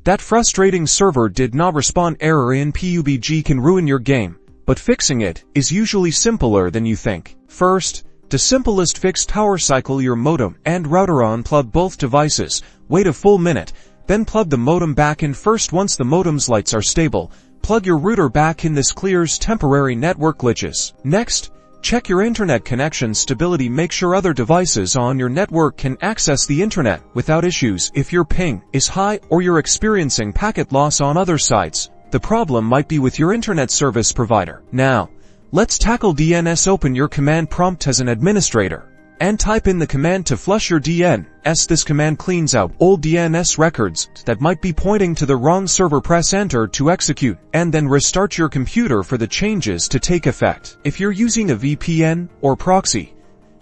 That frustrating server did not respond error in Pubg can ruin your game, but fixing it is usually simpler than you think. First, the simplest fix: power cycle your modem and router, unplug both devices, wait a full minute, then plug the modem back in first. Once the modem's lights are stable, plug your router back in. This clears temporary network glitches. Next, check your internet connection stability. Make sure other devices on your network can access the internet without issues. If your ping is high or you're experiencing packet loss on other sites, the problem might be with your internet service provider. Now, let's tackle DNS. Open your command prompt as an administrator and type in the command to flush your DNS. This command cleans out old DNS records that might be pointing to the wrong server. Press enter to execute, and then restart your computer for the changes to take effect. If you're using a VPN or proxy,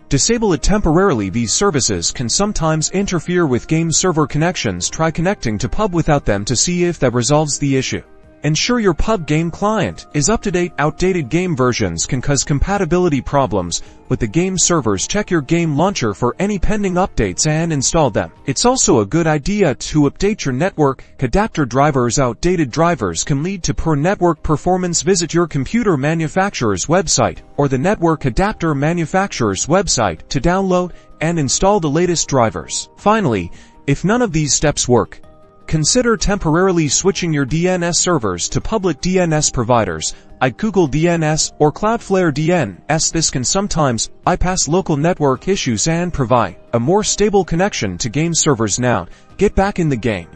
disable it temporarily. These services can sometimes interfere with game server connections. Try connecting to Pub without them to see if that resolves the issue. Ensure your Pub game client is up to date. Outdated game versions can cause compatibility problems with the game servers. Check your game launcher for any pending updates and install them. It's also a good idea to update your network adapter drivers. Outdated drivers can lead to poor network performance. Visit your computer manufacturer's website or the network adapter manufacturer's website to download and install the latest drivers. Finally, if none of these steps work, consider temporarily switching your DNS servers to public DNS providers like Google DNS or Cloudflare DNS. This can sometimes bypass local network issues and provide a more stable connection to game servers. Now, get back in the game.